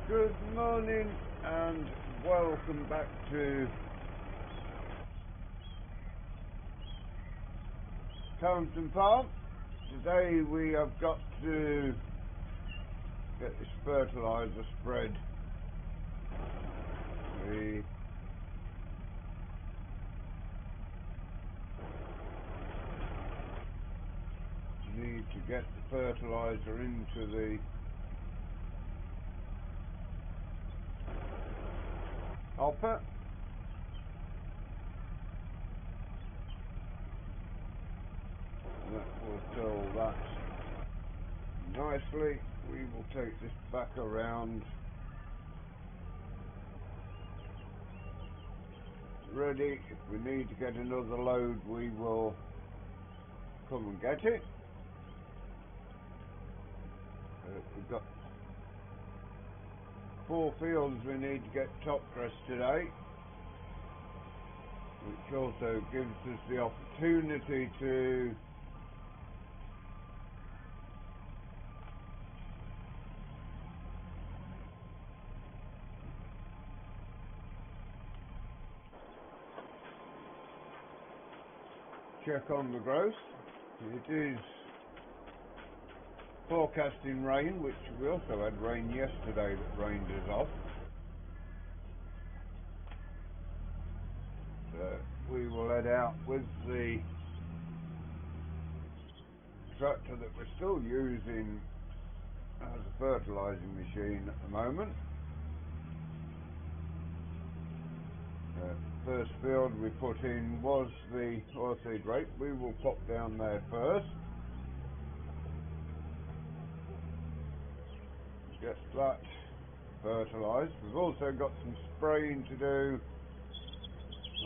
Good morning and welcome back to calmsden Farm. Today we have got to get this fertiliser spread. We need to get the fertiliser into the hopper. That will fill that nicely. We will take this back around, ready. If we need to get another load, we will come and get it. We've got 4 fields we need to get top dressed today, which also gives us the opportunity to check on the growth. It is forecasting rain, which we also had rain yesterday that rained us off. So we will head out with the tractor that we're still using as a fertilising machine at the moment. First field we put in was the oilseed rape. We will pop down there first, get that fertilised. We've also got some spraying to do,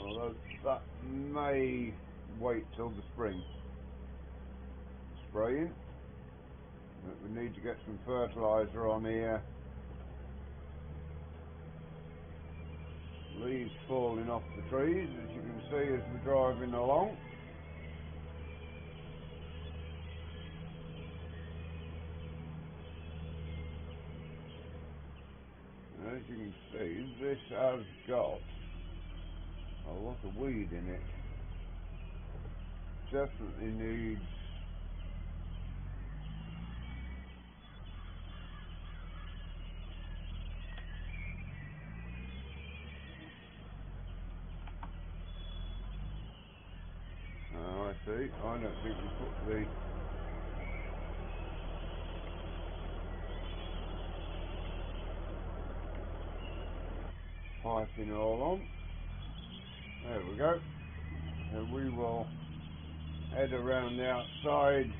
although that may wait till the spring. Spraying, but we need to get some fertiliser on here. Leaves falling off the trees, as you can see as we're driving along. As you can see, this has got a lot of weed in it. Definitely needs I see. I don't think we put the piping all on. There we go. And we will head around the outside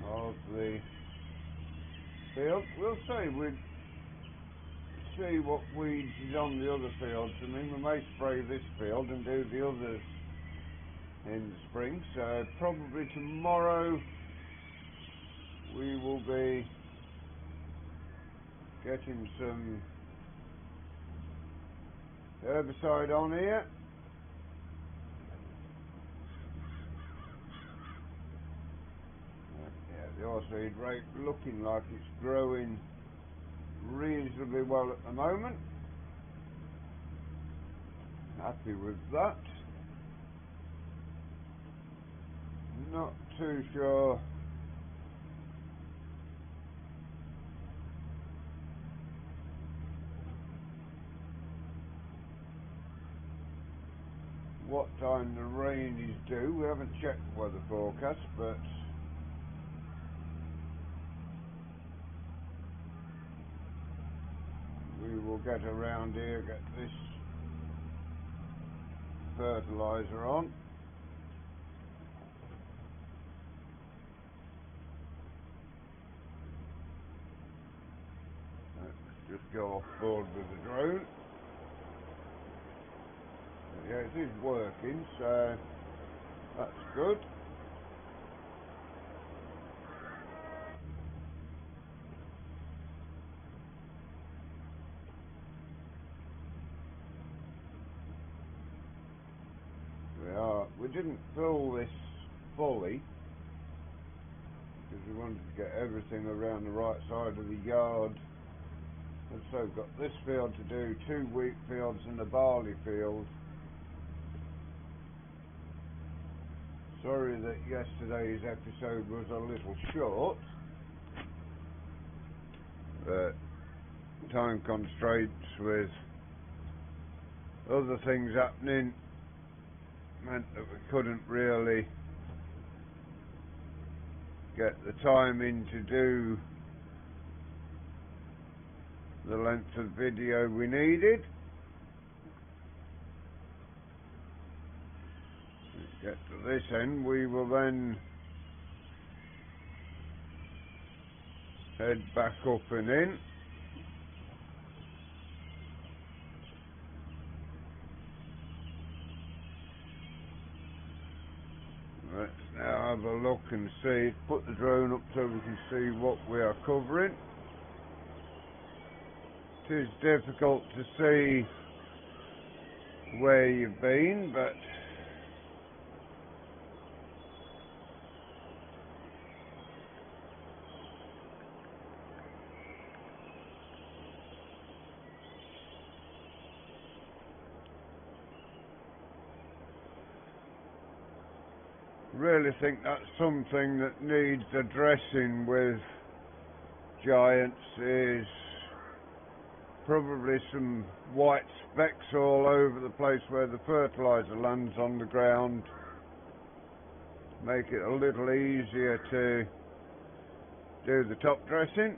of the field. We'll see what weeds is on the other fields. I mean, we may spray this field and do the others in the spring. So probably tomorrow we will be getting some herbicide on here. Yeah, the oilseed rape looking like it's growing reasonably well at the moment. Happy with that. Not too sure what time the rain is due. We haven't checked the weather forecast, but we will get around here, get this fertiliser on. Let's just go off board with the drone. Yeah, it is working, so that's good. We didn't fill this fully because we wanted to get everything around the right side of the yard. And so we've got this field to do, 2 wheat fields and a barley field. Sorry that yesterday's episode was a little short, but time constraints with other things happening meant that we couldn't really get the time in to do the length of video we needed. Get to this end, we will then head back up and in. Let's now have a look and see, put the drone up so we can see what we are covering. It is difficult to see where you've been, but really think that's something that needs addressing with giants, is probably some white specks all over the place where the fertiliser lands on the ground. Make it a little easier to do the top dressing.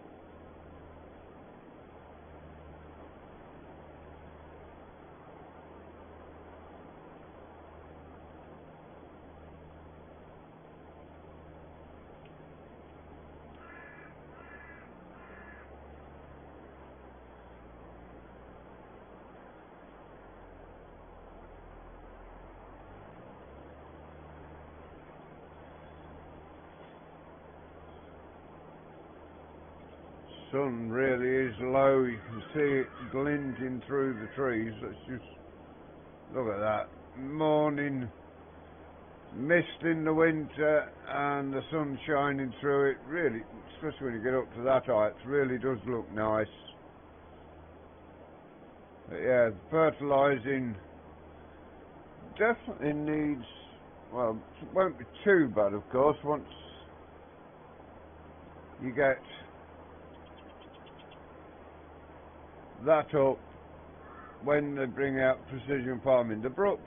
Sun really is low, you can see it glinting through the trees. Let's just look at that. Morning mist in the winter and the sun shining through it. Really, especially when you get up to that height, it really does look nice. But yeah, fertilising definitely needs, well, it won't be too bad of course once you get that up when they bring out precision farming. They brought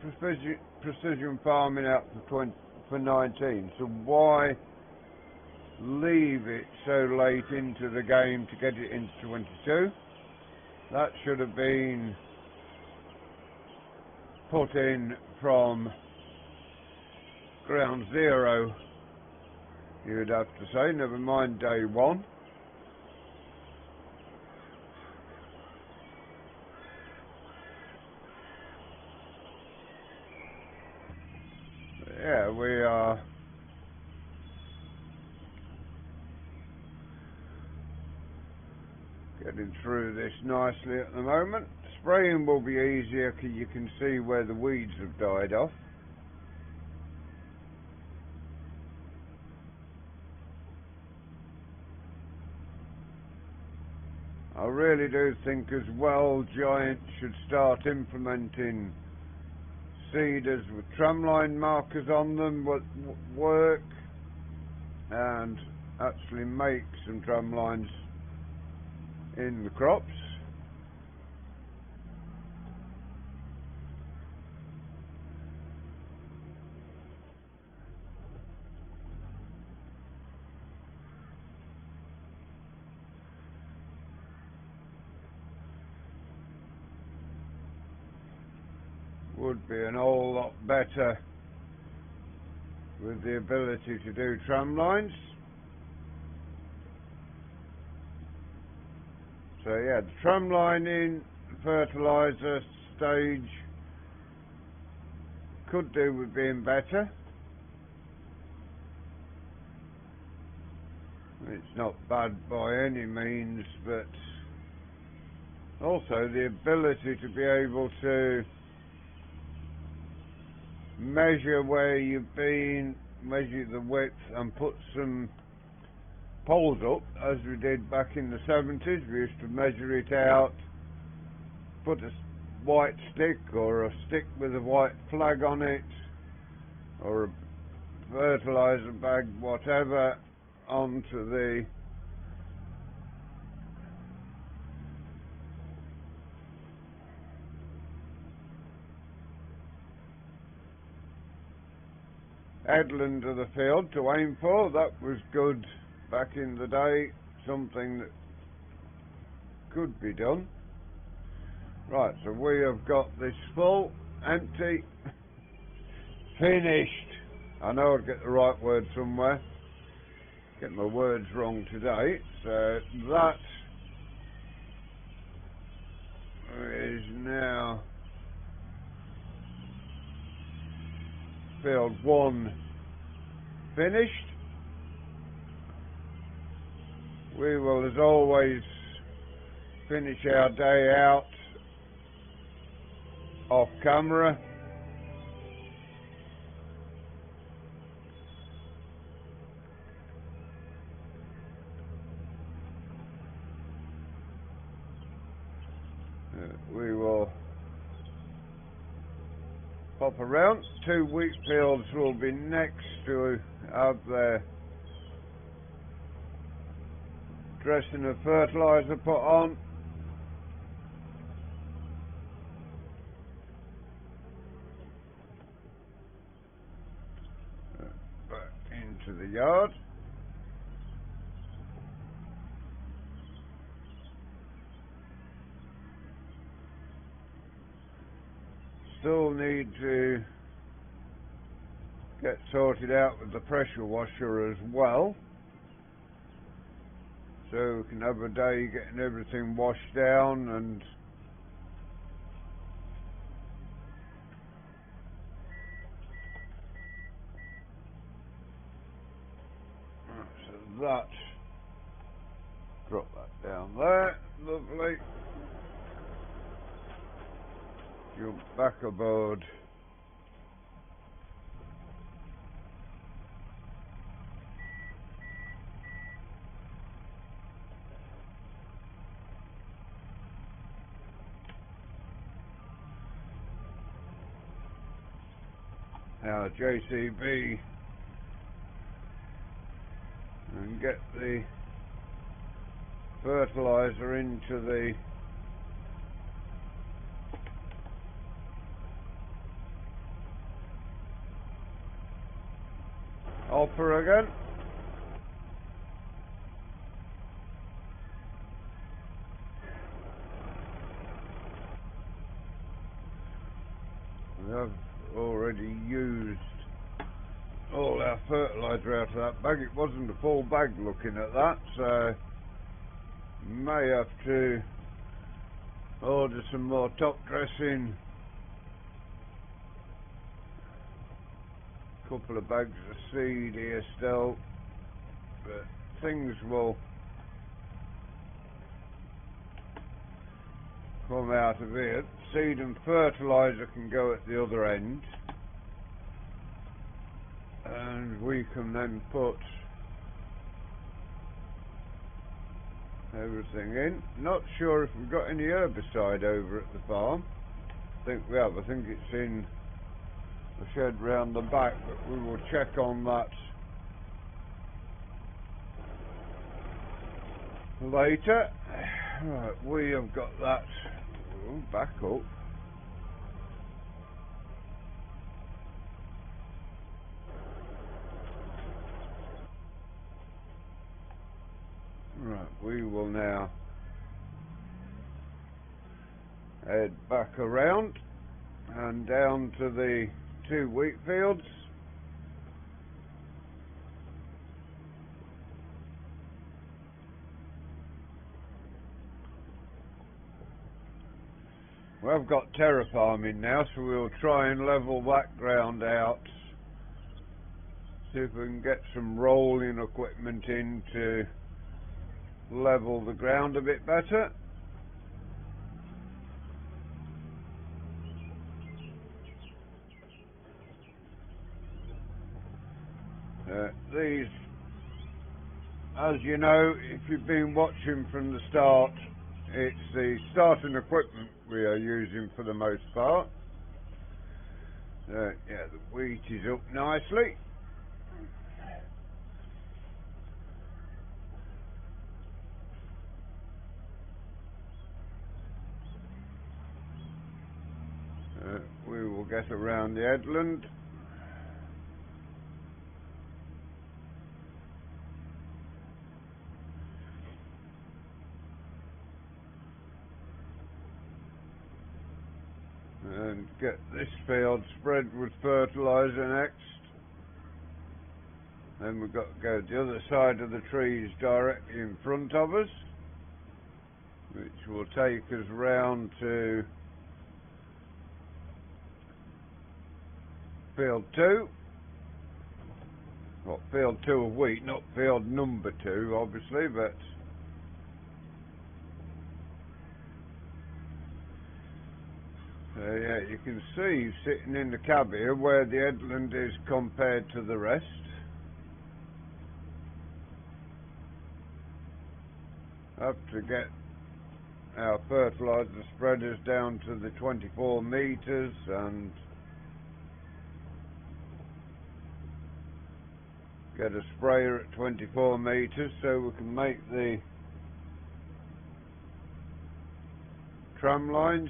precision farming out for 19, so why leave it so late into the game to get it into 22? That should have been put in from ground zero, you'd have to say, never mind day 1. Yeah, we are getting through this nicely at the moment. Spraying will be easier because you can see where the weeds have died off. I really do think as well Giant should start implementing seeders with tramline markers on them work, and actually make some tramlines in the crops. Would be an whole lot better with the ability to do tram lines. So yeah, the tram lining, fertiliser stage could do with being better. It's not bad by any means, but also the ability to be able to measure where you've been, measure the width and put some poles up as we did back in the 70s. We used to measure it out, put a white stick or a stick with a white flag on it, or a fertilizer bag, whatever, onto the headland of the field to aim for. That was good back in the day, something that could be done. Right, so we have got this full, empty, finished. I know I'd get the right word somewhere. Get my words wrong today. So that is now field 1 finished. We will, as always, finish our day out off camera. We will pop around. 2 wheat fields will be next to have their dressing of fertiliser put on. Back into the yard. Still need to get sorted out with the pressure washer as well, so we can have a day getting everything washed down and so that, drop that down there, lovely. Jump back aboard. Now JCB and get the fertiliser into the hopper again. We have already used all our fertiliser out of that bag. It wasn't a full bag looking at that, so may have to order some more top dressing, a couple of bags of seed here still, but things will come out of here. Seed and fertiliser can go at the other end, and we can then put everything in. Not sure if we've got any herbicide over at the farm. I think we have. I think it's in the shed round the back, but we will check on that later. Right, we have got that back up. Right, we will now head back around and down to the 2 wheat fields. We've got terraforming now, so we'll try and level that ground out. See if we can get some rolling equipment in to level the ground a bit better. These as you know, if you've been watching from the start, it's the starting equipment we are using for the most part. Yeah, the wheat is up nicely. We will get around the headland. And get this field spread with fertiliser next. Then we've got to go to the other side of the trees directly in front of us, which will take us round to field 2. Well, field 2 of wheat, not field number 2 obviously, but yeah, you can see sitting in the cab here where the headland is compared to the rest. Have to get our fertiliser spreaders down to the 24 metres and get a sprayer at 24 metres so we can make the tram lines.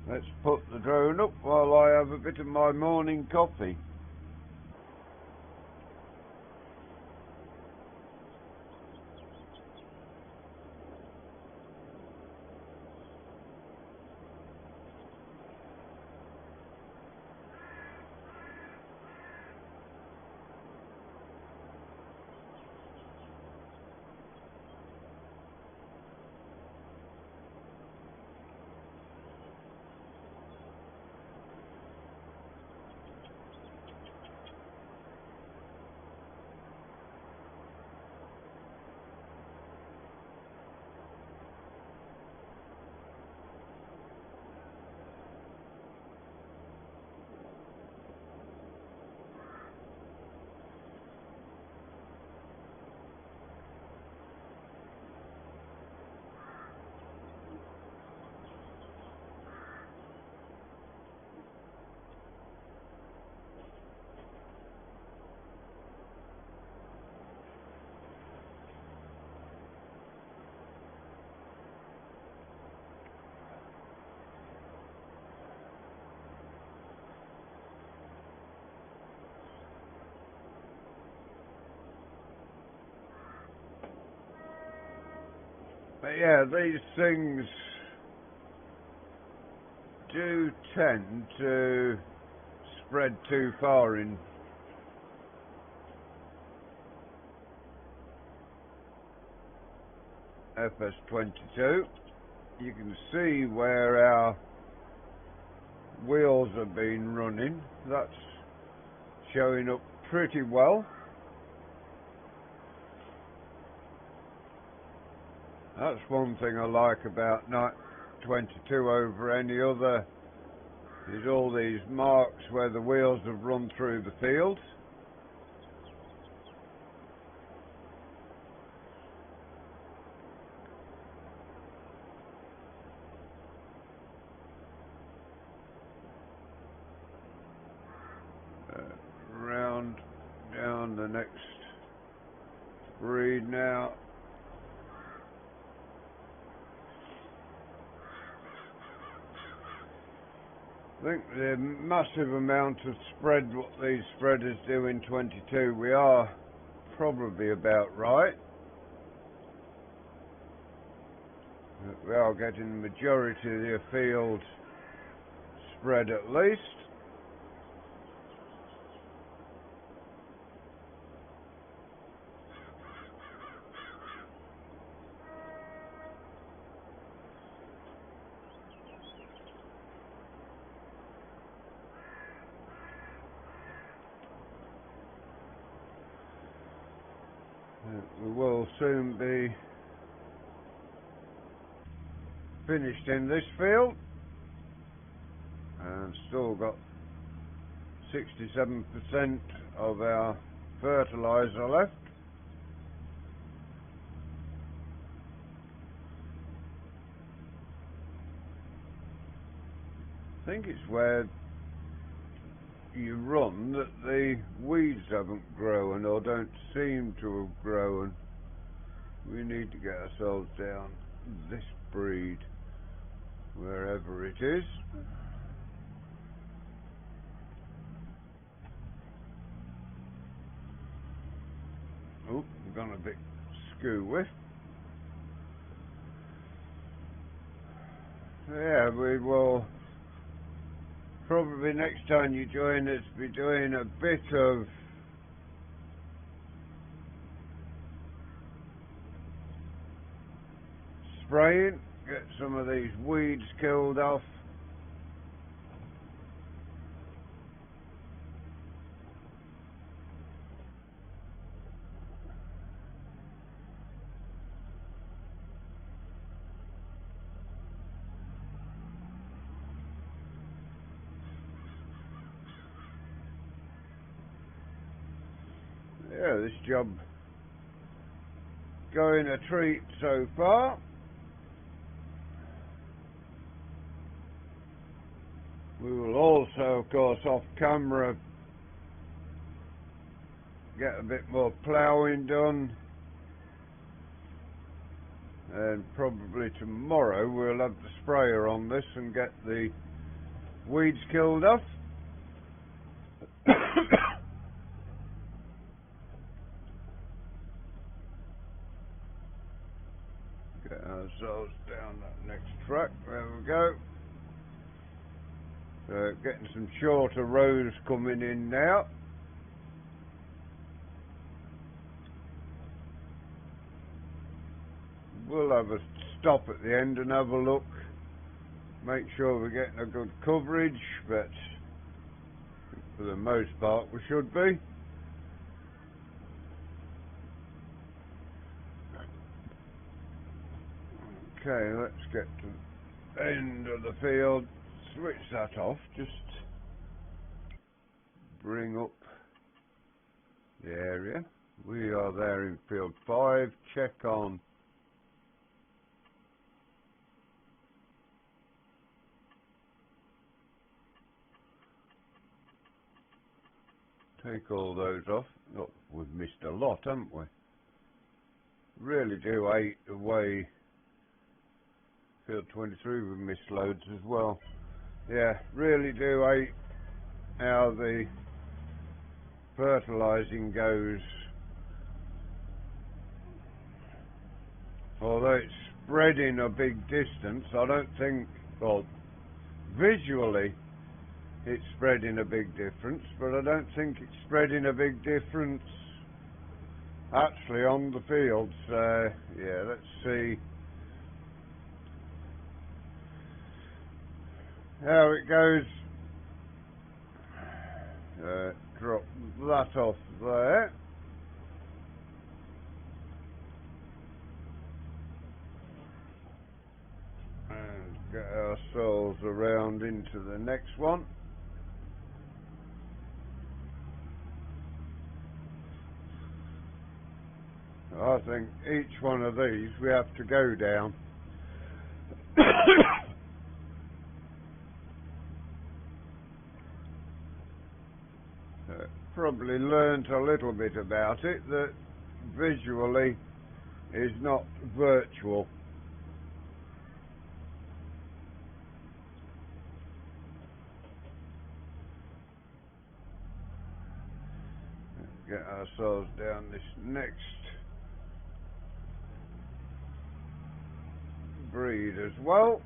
Let's put the drone up while I have a bit of my morning coffee. But yeah, these things do tend to spread too far in FS22. You can see where our wheels have been running. That's showing up pretty well. That's one thing I like about night 22 over any other, is all these marks where the wheels have run through the field. Round down the next reed now. I think the massive amount of spread what these spreaders do in 22, we are probably about right. We are getting the majority of the field spread at least. we will soon be finished in this field, and still got 67% of our fertiliser left. I think it's where you run that the weeds haven't grown or don't seem to have grown. We need to get ourselves down this breed, wherever it is. Oh, we've gone a bit skew with. Yeah, we will probably next time you join us be doing a bit of spraying, get some of these weeds killed off. Yeah, this job going a treat so far. We will also, of course, off camera get a bit more ploughing done, and probably tomorrow we'll have the sprayer on this and get the weeds killed off. Get ourselves down that next track. There we go. Getting some shorter rows coming in now. We'll have a stop at the end and have a look, make sure we're getting a good coverage, but for the most part we should be. Okay, let's get to the end of the field, switch that off, just bring up the area. We are there in field 5, check on take all those off. Look, we've missed a lot, haven't we? Really do hate the way field 23 we've missed loads as well. Yeah, really do hate how the fertilising goes. Although it's spreading a big distance, I don't think, well, visually it's spreading a big difference, but I don't think it's spreading a big difference actually on the field. So yeah, let's see how it goes. Drop that off there. And get ourselves around into the next one. I think each one of these we have to go down. Probably learnt a little bit about it, that visually is not virtual. Get ourselves down this next breed as well.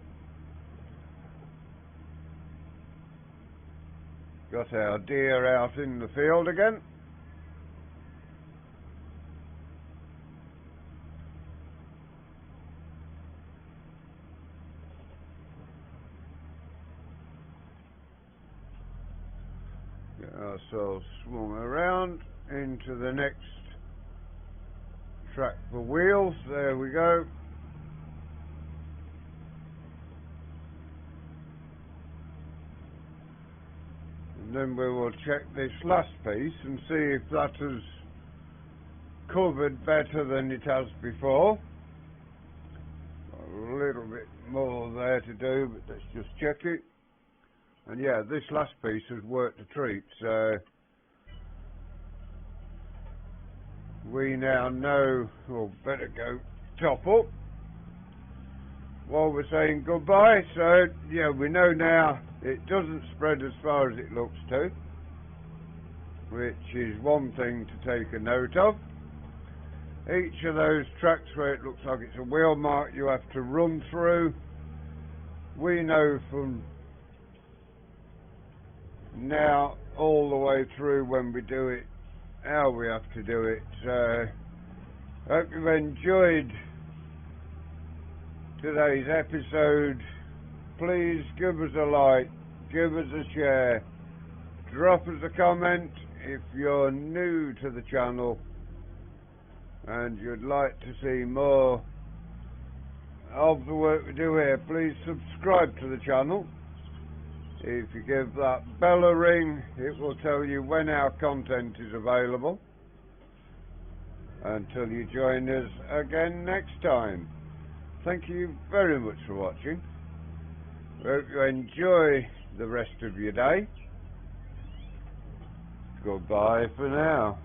Got our deer out in the field again. Get ourselves swung around into the next track for wheels. There we go. And then we will check this last piece and see if that has covered better than it has before. A little bit more there to do, but let's just check it. And yeah, this last piece has worked a treat, so we now know, or better go top up while we're saying goodbye. So yeah, we know now it doesn't spread as far as it looks to, which is one thing to take a note of. Each of those tracks where it looks like it's a wheel mark you have to run through, we know from now all the way through when we do it how we have to do it. So hope you've enjoyed today's episode. Please give us a like, give us a share, drop us a comment if you're new to the channel and you'd like to see more of the work we do here. Please subscribe to the channel. If you give that bell a ring, it will tell you when our content is available. Until you join us again next time, thank you very much for watching. Hope you enjoy the rest of your day. Goodbye for now.